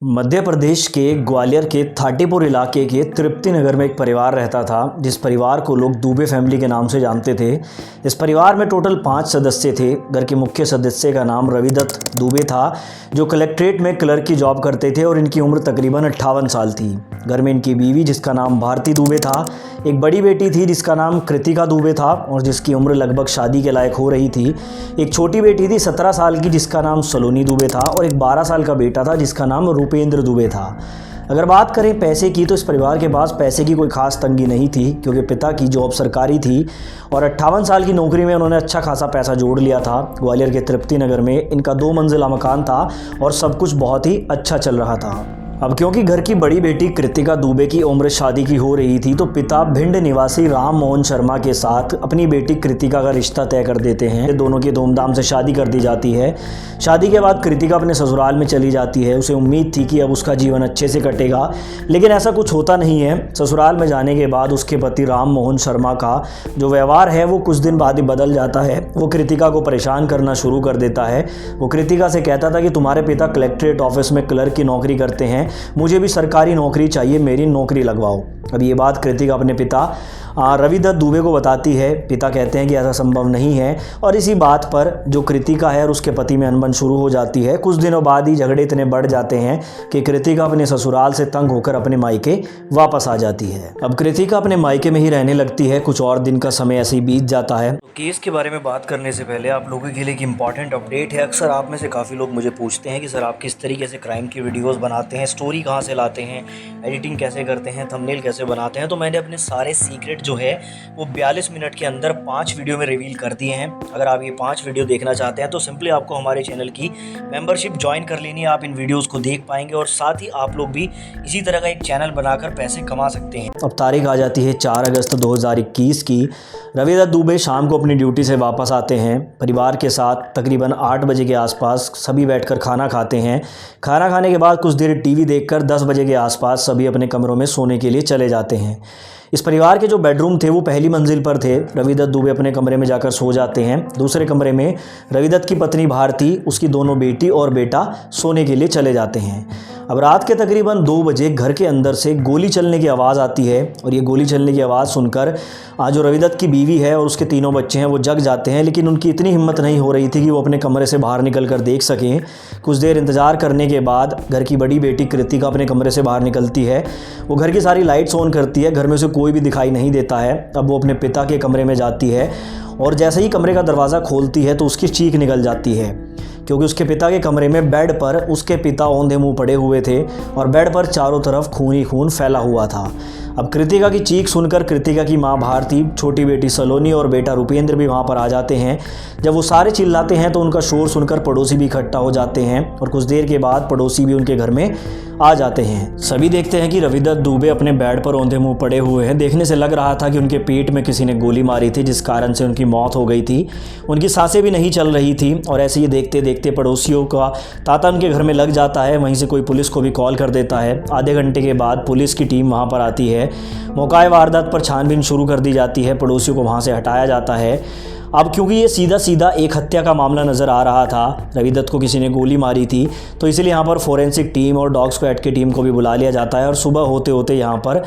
मध्य प्रदेश के ग्वालियर के थाटीपुर इलाके के तृप्ति नगर में एक परिवार रहता था, जिस परिवार को लोग दुबे फैमिली के नाम से जानते थे। इस परिवार में टोटल 5 सदस्य थे। घर के मुख्य सदस्य का नाम रविदत्त दुबे था, जो कलेक्ट्रेट में क्लर्क की जॉब करते थे और इनकी उम्र तकरीबन 58 साल थी। घर में इनकी बीवी, जिसका नाम भारती दुबे था, एक बड़ी बेटी थी जिसका नाम कृतिका दुबे था और जिसकी उम्र लगभग शादी के लायक हो रही थी। एक छोटी बेटी थी 17 साल की, जिसका नाम सलोनी दुबे था और एक 12 साल का बेटा था जिसका नाम रूपेंद्र दुबे था। अगर बात करें पैसे की, तो इस परिवार के पास पैसे की कोई खास तंगी नहीं थी, क्योंकि पिता की जॉब सरकारी थी और 58 साल की नौकरी में उन्होंने अच्छा खासा पैसा जोड़ लिया था। ग्वालियर के तृप्ति नगर में इनका 2 मंजिला मकान था और सब कुछ बहुत ही अच्छा चल रहा था। अब क्योंकि घर की बड़ी बेटी कृतिका दुबे की उम्र शादी की हो रही थी, तो पिता भिंड निवासी राम मोहन शर्मा के साथ अपनी बेटी कृतिका का रिश्ता तय कर देते हैं। दोनों की धूमधाम से शादी कर दी जाती है। शादी के बाद कृतिका अपने ससुराल में चली जाती है। उसे उम्मीद थी कि अब उसका जीवन अच्छे से कटेगा, लेकिन ऐसा कुछ होता नहीं है। ससुराल में जाने के बाद उसके पति राम मोहन शर्मा का जो व्यवहार है वो कुछ दिन बाद ही बदल जाता है। वो कृतिका को परेशान करना शुरू कर देता है। वो कृतिका से कहता था कि तुम्हारे पिता कलेक्ट्रेट ऑफिस में क्लर्क की नौकरी करते हैं, मुझे भी सरकारी नौकरी चाहिए, मेरी नौकरी लगवाओ। अब ये बात कृतिका अपने पिता रविदत्त दुबे को बताती है। पिता कहते हैं कि ऐसा संभव नहीं है और इसी बात पर जो कृतिका है और उसके पति में अनबन शुरू हो जाती है। कुछ दिनों बाद ही झगड़े इतने बढ़ जाते हैं कि कृतिका अपने ससुराल से तंग होकर अपने मायके वापस आ जाती है। अब कृतिका अपने मायके में ही रहने लगती है। कुछ और दिन का समय ऐसे ही बीत जाता है। तो केस के बारे में बात करने से पहले आप लोगों के लिए एक इंपॉर्टेंट अपडेट है। अक्सर आप में से काफ़ी लोग मुझे पूछते हैं कि सर आप किस तरीके से क्राइम की वीडियोज़ बनाते हैं, स्टोरी कहाँ से लाते हैं, एडिटिंग कैसे करते हैं, थंबनेल कैसे बनाते हैं। तो मैंने अपने सारे सीक्रेट जो है वो 42 मिनट के अंदर 5 वीडियो में रिवील कर दिए हैं। अगर आप ये 5 वीडियो देखना चाहते हैं तो सिंपली आपको हमारे चैनल की मेंबरशिप ज्वाइन कर लेनी है। आप इन वीडियोस को देख पाएंगे और साथ ही आप लोग भी इसी तरह का एक चैनल बनाकर पैसे कमा सकते हैं। अब तारीख आ जाती है 4 अगस्त 2021 की। रविदत्त दुबे शाम को अपनी ड्यूटी से वापस आते हैं। परिवार के साथ तकरीबन 8 बजे के आसपास सभी बैठकर खाना खाते हैं। खाना खाने के बाद कुछ देर टीवी देखकर 10 बजे के आसपास सभी अपने कमरों में सोने के लिए चले जाते हैं। इस परिवार के जो बेडरूम थे वो पहली मंजिल पर थे। रविदत्त दुबे अपने कमरे में जाकर सो जाते हैं। दूसरे कमरे में रविदत्त की पत्नी भारती, उसकी दोनों बेटी और बेटा सोने के लिए चले जाते हैं। अब रात के तकरीबन 2 बजे घर के अंदर से गोली चलने की आवाज़ आती है और ये गोली चलने की आवाज़ सुनकर जो रविदत्त की बीवी है और उसके 3 बच्चे हैं वो जग जाते हैं, लेकिन उनकी इतनी हिम्मत नहीं हो रही थी कि वो अपने कमरे से बाहर निकल कर देख सकें। कुछ देर इंतज़ार करने के बाद घर की बड़ी बेटी कृतिका अपने कमरे से बाहर निकलती है। वो घर की सारी लाइट्स ऑन करती है। घर में से कोई भी दिखाई नहीं देता है। अब वो अपने पिता के कमरे में जाती है और जैसे ही कमरे का दरवाज़ा खोलती है तो उसकी चीख निकल जाती है, क्योंकि उसके पिता के कमरे में बेड पर उसके पिता औंधे मुंह पड़े हुए थे और बेड पर चारों तरफ खून ही खून फैला हुआ था। अब कृतिका की चीख सुनकर कृतिका की मां भारती, छोटी बेटी सलोनी और बेटा रूपेंद्र भी वहां पर आ जाते हैं। जब वो सारे चिल्लाते हैं तो उनका शोर सुनकर पड़ोसी भी इकट्ठा हो जाते हैं और कुछ देर के बाद पड़ोसी भी उनके घर में आ जाते हैं। सभी देखते हैं कि रविदत्त दुबे अपने बेड पर औंधे मुंह पड़े हुए हैं। देखने से लग रहा था कि उनके पेट में किसी ने गोली मारी थी, जिस कारण से उनकी मौत हो गई थी। उनकी सांसें भी नहीं चल रही थी और ऐसे ही देखते देखते पड़ोसियों का तांता उनके घर में लग जाता है। वहीं से कोई पुलिस को भी कॉल कर देता है। आधे घंटे के बाद पुलिस की टीम वहां पर आती है। मौका वारदात पर छानबीन शुरू कर दी जाती है। पड़ोसियों को वहां से हटाया जाता है। अब क्योंकि ये सीधा सीधा एक हत्या का मामला नज़र आ रहा था, रविदत्त को किसी ने गोली मारी थी, तो इसलिए यहाँ पर फोरेंसिक टीम और डॉग स्क्वाड की टीम को भी बुला लिया जाता है और सुबह होते होते यहाँ पर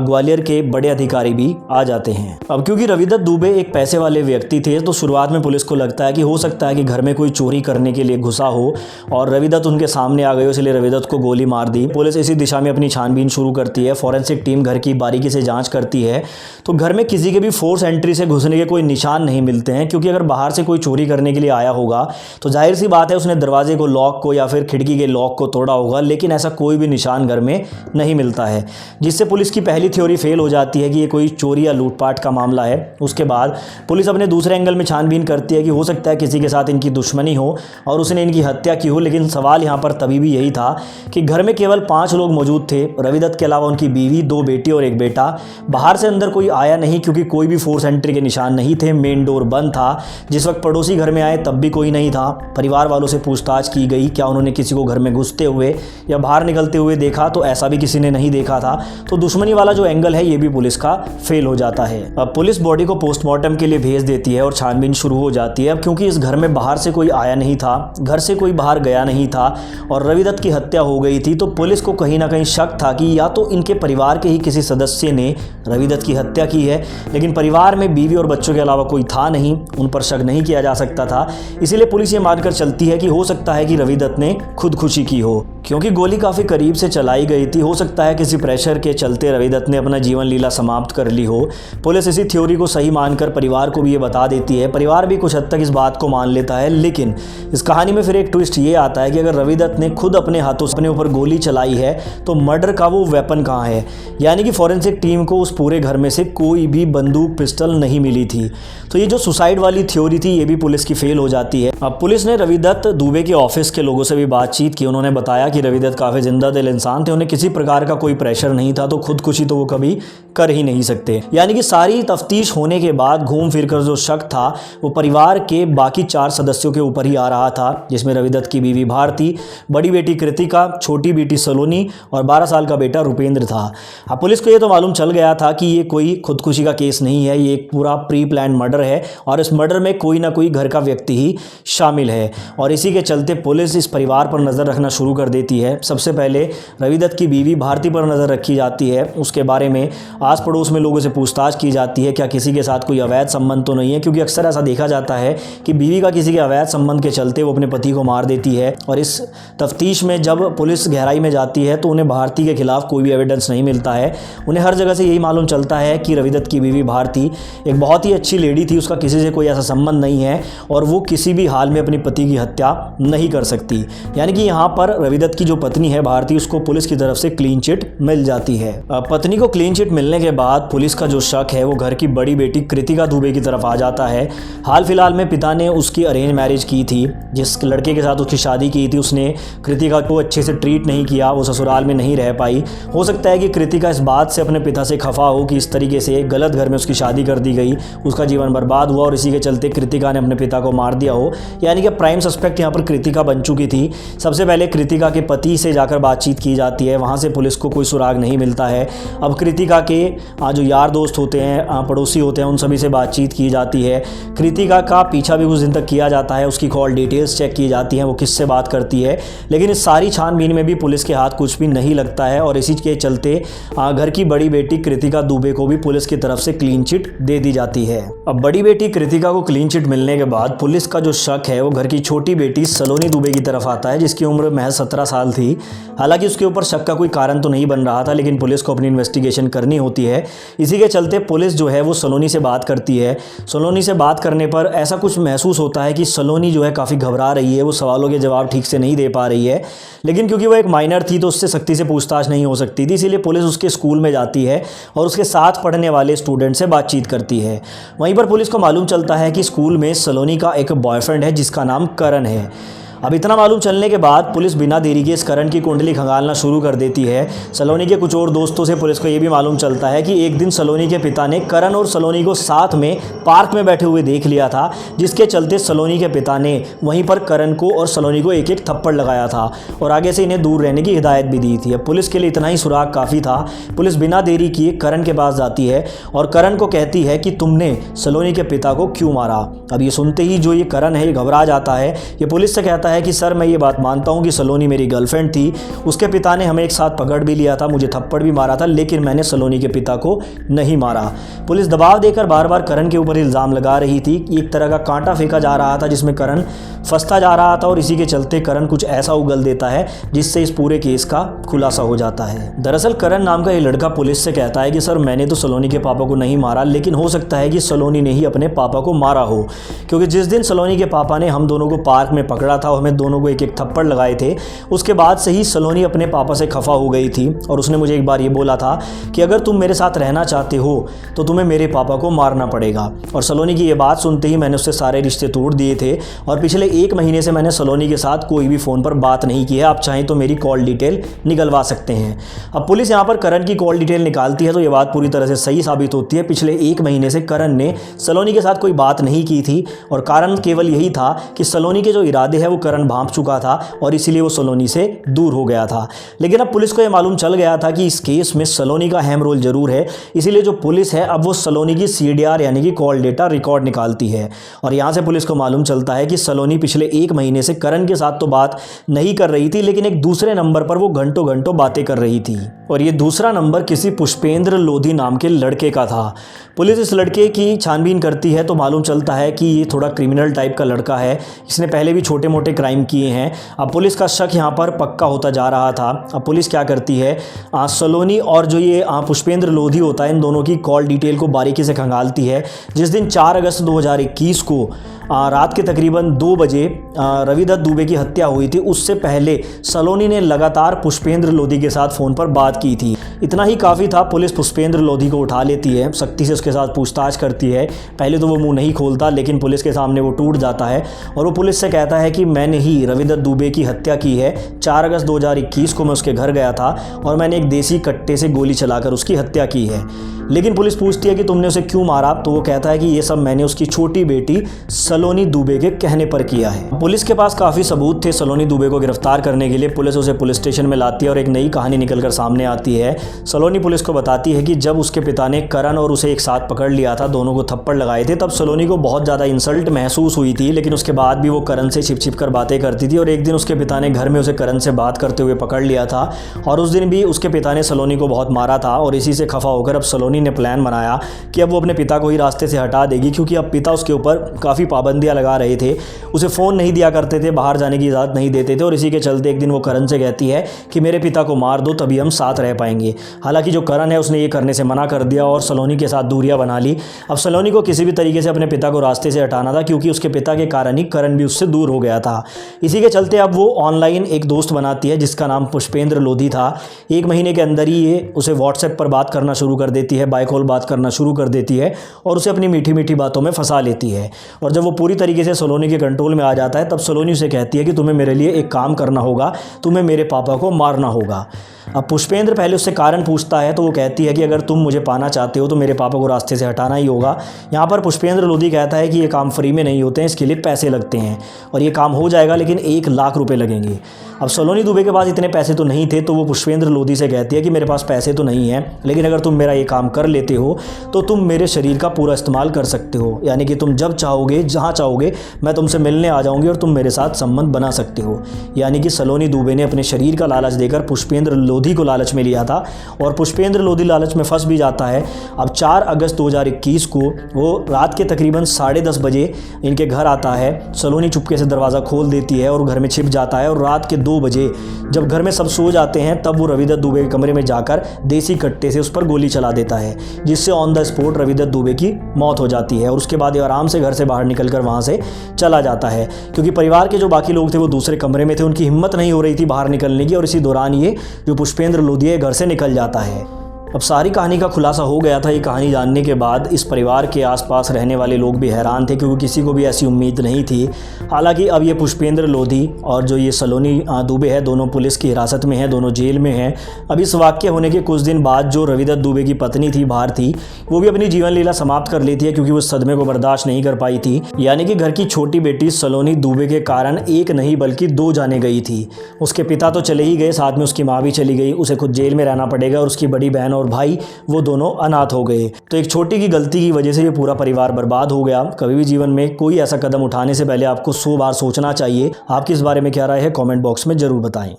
ग्वालियर के बड़े अधिकारी भी आ जाते हैं। अब क्योंकि रविदत्त दुबे एक पैसे वाले व्यक्ति थे, तो शुरुआत में पुलिस को लगता है कि हो सकता है कि घर में कोई चोरी करने के लिए घुसा हो और रविदत्त उनके सामने आ गए, इसलिए रविदत्त को गोली मार दी। पुलिस इसी दिशा में अपनी छानबीन शुरू करती है। फॉरेंसिक टीम घर की बारीकी से जाँच करती है तो घर में किसी के भी फोर्स एंट्री से घुसने के कोई निशान नहीं मिलते हैं, क्योंकि अगर बाहर से कोई चोरी करने के लिए आया होगा तो जाहिर सी बात है उसने दरवाजे को लॉक को या फिर खिड़की के लॉक को तोड़ा होगा, लेकिन ऐसा कोई भी निशान घर में नहीं मिलता है, जिससे पुलिस की पहली थ्योरी फेल हो जाती है कि ये कोई चोरी या लूटपाट का मामला है। उसके बाद पुलिस अपने दूसरे एंगल में छानबीन करती है कि हो सकता है किसी के साथ इनकी दुश्मनी हो और उसने इनकी हत्या की हो। लेकिन सवाल यहाँ पर तभी भी यही था कि घर में केवल 5 लोग मौजूद थे, रविदत्त के अलावा उनकी बीवी, 2 बेटी और एक बेटा। बाहर से अंदर कोई आया नहीं, क्योंकि कोई भी फोर्स एंट्री के निशान नहीं थे। मेन डोर बंद था। जिस वक्त पड़ोसी घर में आए तब भी कोई नहीं था। परिवार वालों से पूछताछ की गई, क्या उन्होंने किसी को घर में घुसते हुए या बाहर निकलते हुए देखा, तो ऐसा भी किसी ने नहीं देखा था। तो दुश्मनी वाला जो एंगल है ये भी पुलिस का फेल हो जाता है। अब पुलिस बॉडी को पोस्टमार्टम के लिए भेज देती है और छानबीन शुरू हो जाती है। अब क्योंकि इस घर में बाहर से कोई आया नहीं था, घर से कोई बाहर गया नहीं था और रवि दत्त की हत्या हो गई थी, तो पुलिस को कहीं ना कहीं शक था कि या तो इनके परिवार के ही किसी सदस्य ने रवि दत्त की हत्या की है। लेकिन परिवार में बीवी और बच्चों के अलावा कोई था नहीं, उन पर शक नहीं किया जा सकता था। इसीलिए पुलिस ये मानकर चलती है कि हो सकता है कि रवि दत्त ने खुदकुशी की हो, क्योंकि गोली काफ़ी करीब से चलाई गई थी। हो सकता है किसी प्रेशर के चलते रवि दत्त ने अपना जीवन लीला समाप्त कर ली हो। पुलिस इसी थ्योरी को सही मानकर परिवार को भी ये बता देती है। परिवार भी कुछ हद तक इस बात को मान लेता है, लेकिन इस कहानी में फिर एक ट्विस्ट ये आता है कि अगर रवि दत्त ने खुद अपने हाथों से अपने ऊपर गोली चलाई है तो मर्डर का वो वेपन कहाँ है। यानी कि फॉरेंसिक टीम को उस पूरे घर में से कोई भी बंदूक पिस्टल नहीं मिली थी। तो ये जो सुसाइड वाली थ्योरी थी ये भी पुलिस की फेल हो जाती है। अब पुलिस ने रवि दत्त दुबे के ऑफिस के लोगों से भी बातचीत की। उन्होंने बताया कि रवि दत्त काफ़ी जिंदा दिल इंसान थे, उन्हें किसी प्रकार का कोई प्रेशर नहीं था, तो खुदकुशी तो वो कभी कर ही नहीं सकते। यानी कि सारी तफ्तीश होने के बाद घूम फिर कर जो शक था वो परिवार के बाकी 4 सदस्यों के ऊपर ही आ रहा था, जिसमें रवि दत्त की बीवी भारती, बड़ी बेटी कृतिका, छोटी बेटी सलोनी और 12 साल का बेटा रुपेंद्र था। अब पुलिस को ये तो मालूम चल गया था कि ये कोई खुदकुशी का केस नहीं है, ये एक पूरा प्री प्लान मर्डर है और इस मर्डर में कोई ना कोई घर का व्यक्ति ही शामिल है। और इसी के चलते पुलिस इस परिवार पर नज़र रखना शुरू कर देती है। सबसे पहले रवि दत्त की बीवी भारती पर नज़र रखी जाती है। उसके बारे में आस पड़ोस में लोगों से पूछताछ की जाती है, क्या किसी के साथ कोई अवैध संबंध तो नहीं है, क्योंकि अक्सर ऐसा देखा जाता है कि बीवी का किसी के अवैध संबंध के चलते वो अपने पति को मार देती है। और इस तफ्तीश में जब पुलिस गहराई में जाती है तो उन्हें भारती के खिलाफ कोई भी एविडेंस नहीं मिलता है। उन्हें हर जगह से यही मालूम चलता है कि रवि दत्त की बीवी भारती एक बहुत ही अच्छी लेडी थी, उसका किसी से कोई ऐसा संबंध नहीं है और वो किसी भी हाल में अपनी पति की हत्या नहीं कर सकती। यानी कि यहाँ पर रवि दत्त की जो पत्नी है भारती, उसको पुलिस की तरफ से क्लीन चिट मिल जाती है। पत्नी को क्लीन चिट मिलने के बाद पुलिस का जो शक है वो घर की बड़ी बेटी कृतिका दुबे की तरफ आ जाता है। हाल फिलहाल में पिता ने उसकी अरेंज मैरिज की थी, जिस लड़के के साथ उसकी शादी की थी उसने कृतिका को अच्छे से ट्रीट नहीं किया, वो ससुराल में नहीं रह पाई। हो सकता है कि कृतिका इस बात से अपने पिता से खफा हो कि इस तरीके से गलत घर में उसकी शादी कर दी गई, उसका जीवन बर्बाद हुआ और इसी के चलते कृतिका ने अपने पिता को मार दिया हो। यानी कि प्राइम सस्पेक्ट यहाँ पर कृतिका बन चुकी थी। सबसे पहले कृतिका के पति से जाकर बातचीत की जाती है, वहाँ से पुलिस को कोई सुराग नहीं मिलता है। अब कृतिका के जो यार दोस्त होते हैं, पड़ोसी होते हैं, उन सभी से बातचीत की जाती है। कृतिका का पीछा भी कुछ दिन तक किया जाता है, उसकी कॉल डिटेल्स चेक की जाती हैं, वो किससे बात करती है। लेकिन इस सारी छानबीन में भी पुलिस के हाथ कुछ भी नहीं लगता है और इसी के चलते घर की बड़ी बेटी कृतिका दुबे को भी पुलिस की तरफ से क्लीन चिट दे दी जाती है। अब बड़ी बेटी कृतिका को क्लीन चिट मिलने के बाद पुलिस का जो शक है वो घर की छोटी बेटी सलोनी दुबे की तरफ आता है, जिसकी उम्र महज 17 साल थी। हालांकि उसके ऊपर शक का कोई कारण तो नहीं बन रहा था, लेकिन पुलिस को अपनी इन्वेस्टिगेशन करनी होती है। इसी के चलते पुलिस जो है वो सलोनी से बात करती है। सलोनी से बात करने पर ऐसा कुछ महसूस होता है कि सलोनी जो है काफ़ी घबरा रही है, वो सवालों के जवाब ठीक से नहीं दे पा रही है। लेकिन क्योंकि वो एक माइनर थी तो उससे सख्ती से पूछताछ नहीं हो सकती थी, इसीलिए पुलिस उसके स्कूल में जाती है और उसके साथ पढ़ने वाले स्टूडेंट से बातचीत करती है। वहीं पर पुलिस को मालूम चलता है कि स्कूल में सलोनी का एक बॉयफ्रेंड है जिसका नाम करण है। अब इतना मालूम चलने के बाद पुलिस बिना देरी के इस करण की कुंडली खंगालना शुरू कर देती है। सलोनी के कुछ और दोस्तों से पुलिस को ये भी मालूम चलता है कि एक दिन सलोनी के पिता ने करण और सलोनी को साथ में पार्क में बैठे हुए देख लिया था, जिसके चलते सलोनी के पिता ने वहीं पर करण को और सलोनी को एक एक थप्पड़ लगाया था और आगे से इन्हें दूर रहने की हिदायत भी दी थी। अब पुलिस के लिए इतना ही सुराग काफ़ी था। पुलिस बिना देरी किए करण के पास जाती है और करण को कहती है कि तुमने सलोनी के पिता को क्यों मारा। अब ये सुनते ही जो ये करण है ये घबरा जाता है। ये पुलिस से कहता है कि सर मैं ये बात मानता हूँ कि सलोनी मेरी गर्लफ्रेंड थी, उसके पिता ने हमें एक साथ पकड़ भी लिया था, मुझे थप्पड़ भी मारा था, लेकिन मैंने सलोनी के पिता को नहीं मारा। पुलिस दबाव देकर बार बार करण के ऊपर इल्ज़ाम लगा रही थी। एक तरह का कांटा फेंका जा रहा था जिसमें करण फंसता जा रहा था और इसी के चलते करण कुछ ऐसा उगल देता है जिससे इस पूरे केस का खुलासा हो जाता है। दरअसल करण नाम का ये लड़का पुलिस से कहता है कि सर मैंने तो सलोनी के पापा को नहीं मारा, लेकिन हो सकता है कि सलोनी ने ही अपने पापा को मारा हो, क्योंकि जिस दिन सलोनी के पापा ने हम दोनों को पार्क में पकड़ा था बताओ हमें दोनों को एक एक थप्पड़ लगाए थे, उसके बाद से ही सलोनी अपने पापा से खफा हो गई थी और उसने मुझे एक बार ये बोला था कि अगर तुम मेरे साथ रहना चाहते हो तो तुम्हें मेरे पापा को मारना पड़ेगा। और सलोनी की ये बात सुनते ही मैंने उससे सारे रिश्ते तोड़ दिए थे और पिछले 1 महीने से मैंने सलोनी के साथ कोई भी फ़ोन पर बात नहीं की है। आप चाहें तो मेरी कॉल डिटेल निकलवा सकते हैं। अब पुलिस यहाँ पर करण की कॉल डिटेल निकालती है तो ये बात पूरी तरह से सही साबित होती है। पिछले 1 महीने से करण ने सलोनी के साथ कोई बात नहीं की थी और कारण केवल यही था कि सलोनी के जो इरादे हैं वो करण भांप चुका था और इसीलिए वो सलोनी से दूर हो गया था। लेकिन अब पुलिस को ये मालूम चल गया था कि इस केस में सलोनी का अहम रोल जरूर है, इसीलिए जो पुलिस है अब वो सलोनी की CDR यानी कि कॉल डेटा रिकॉर्ड निकालती है। और यहाँ से पुलिस को मालूम चलता है कि सलोनी पिछले 1 महीने से करण के साथ तो बात नहीं कर रही थी, लेकिन एक दूसरे नंबर पर वो घंटों घंटों बातें कर रही थी और ये दूसरा नंबर किसी पुष्पेंद्र लोधी नाम के लड़के का था। पुलिस इस लड़के की छानबीन करती है तो मालूम चलता है कि ये थोड़ा क्रिमिनल टाइप का लड़का है, इसने पहले भी छोटे मोटे क्राइम किए हैं। अब पुलिस का शक यहाँ पर पक्का होता जा रहा था। अब पुलिस क्या करती है, सलोनी और जो ये पुष्पेंद्र लोधी होता है इन दोनों की कॉल डिटेल को बारीकी से खंगालती है। जिस दिन 4 अगस्त 2021 को रात के तकरीबन 2 बजे रविदत्त दुबे की हत्या हुई थी, उससे पहले सलोनी ने लगातार पुष्पेंद्र लोधी के साथ फ़ोन पर बात की थी। इतना ही काफ़ी था। पुलिस पुष्पेंद्र लोधी को उठा लेती है, सख्ती से उसके साथ पूछताछ करती है। पहले तो वो मुंह नहीं खोलता, लेकिन पुलिस के सामने वो टूट जाता है और वो पुलिस से कहता है कि मैंने ही रविदत्त दुबे की हत्या की है। 4 अगस्त 2021 को मैं उसके घर गया था और मैंने एक देसी कट्टे से गोली चलाकर उसकी हत्या की है। लेकिन पुलिस पूछती है कि तुमने उसे क्यों मारा, तो वो कहता है कि ये सब मैंने उसकी छोटी बेटी सलोनी दुबे के कहने पर किया है। पुलिस के पास काफ़ी सबूत थे सलोनी दुबे को गिरफ्तार करने के लिए। पुलिस उसे पुलिस स्टेशन में लाती है और एक नई कहानी निकलकर सामने आती है। सलोनी पुलिस को बताती है कि जब उसके पिता ने करण और उसे एक साथ पकड़ लिया था, दोनों को थप्पड़ लगाए थे, तब सलोनी को बहुत ज़्यादा इंसल्ट महसूस हुई थी, लेकिन उसके बाद भी वो करण से छिप छिप कर बातें करती थी। और एक दिन उसके पिता ने घर में उसे करण से बात करते हुए पकड़ लिया था और उस दिन भी उसके पिता ने सलोनी को बहुत मारा था और इसी से खफा होकर अब सलोनी ने प्लान बनाया कि अब वो अपने पिता को ही रास्ते से हटा देगी, क्योंकि अब पिता उसके ऊपर काफ़ी पाबंदियां लगा रहे थे। उसे फ़ोन नहीं दिया करते थे, बाहर जाने की इजाज़त नहीं देते थे और इसी के चलते एक दिन वो करण से कहती है कि मेरे पिता को मार दो तभी हम साथ रह पाएंगे। हालांकि जो करण है उसने ये करने से मना कर दिया और सलोनी के साथ दूरियां बना ली। अब सलोनी को किसी भी तरीके से अपने पिता को रास्ते से हटाना था, क्योंकि उसके पिता के कारण ही करण भी उससे दूर हो गया था। इसी के चलते अब वो ऑनलाइन एक दोस्त बनाती है जिसका नाम पुष्पेंद्र लोधी था। 1 महीने के अंदर ही ये उसे व्हाट्सएप पर बात करना शुरू कर देती है, बाय कॉल बात करना शुरू कर देती है और उसे अपनी मीठी मीठी बातों में फंसा लेती है। और जब वो पूरी तरीके से सलोनी के कंट्रोल में आ जाता है, तब सलोनी उसे कहती है कि तुम्हें मेरे लिए एक काम करना होगा, तुम्हें मेरे पापा को मारना होगा। अब पुष्पेंद्र पहले उससे कारण पूछता है तो वो कहती है कि अगर तुम मुझे पाना चाहते हो तो मेरे पापा को रास्ते से हटाना ही होगा। यहाँ पर पुष्पेंद्र लोधी कहता है कि ये काम फ्री में नहीं होते हैं, इसके लिए पैसे लगते हैं और ये काम हो जाएगा, लेकिन 1 लाख रुपए लगेंगे। अब सलोनी दुबे के पास इतने पैसे तो नहीं थे, तो वो पुष्पेंद्र लोधी से कहती है कि मेरे पास पैसे तो नहीं है, लेकिन अगर तुम मेरा ये काम कर लेते हो तो तुम मेरे शरीर का पूरा इस्तेमाल कर सकते हो, यानी कि तुम जब चाहोगे जहाँ चाहोगे मैं तुमसे मिलने आ जाऊँगी और तुम मेरे साथ संबंध बना सकते हो। यानी कि सलोनी दुबे ने अपने शरीर का लालच देकर पुष्पेंद्र लोधी को लालच में लिया था और पुष्पेंद्र लोधी लालच में फंस भी जाता है। अब 4 अगस्त 2021 को वो रात के तकरीबन 10:30 बजे इनके घर आता है। सलोनी चुपके से दरवाज़ा खोल देती है और घर में छिप जाता है और रात के 2 बजे जब घर में सब सो जाते हैं, तब वो रविदत्त दुबे के कमरे में जाकर देसी कट्टे से उस पर गोली चला देता है, जिससे on the spot Ravidutt Dubey की मौत हो जाती है। और उसके बाद ये आराम से घर से बाहर निकलकर वहाँ से चला जाता है, क्योंकि परिवार के जो बाकी लोग थे वो दूसरे कमरे में थे, उनकी हिम्मत नहीं हो रही थी बाहर निकलने की। और इसी दौरान ये जो पुष्पेंद्र लोधी है घर से निकल जाता है। अब सारी कहानी का खुलासा हो गया था। ये कहानी जानने के बाद इस परिवार के आसपास रहने वाले लोग भी हैरान थे, क्योंकि किसी को भी ऐसी उम्मीद नहीं थी। हालांकि अब ये पुष्पेंद्र लोधी और जो ये सलोनी दुबे है, दोनों पुलिस की हिरासत में हैं, दोनों जेल में हैं। अब इस वाक़ये होने के कुछ दिन बाद जो रविदत्त दुबे की पत्नी थी बाहर थी, वो भी अपनी जीवन लीला समाप्त कर लेती है, क्योंकि वो सदमे को बर्दाश्त नहीं कर पाई थी। यानी कि घर की छोटी बेटी सलोनी दुबे के कारण 1 नहीं बल्कि 2 जाने गई थी। उसके पिता तो चले ही गए, साथ में उसकी माँ भी चली गई, उसे खुद जेल में रहना पड़ेगा और उसकी बड़ी बहन और भाई वो दोनों अनाथ हो गए। तो एक छोटी की गलती की वजह से ये पूरा परिवार बर्बाद हो गया। कभी भी जीवन में कोई ऐसा कदम उठाने से पहले आपको 100 बार सोचना चाहिए। आपकी इस बारे में क्या राय है, कमेंट बॉक्स में जरूर बताएं।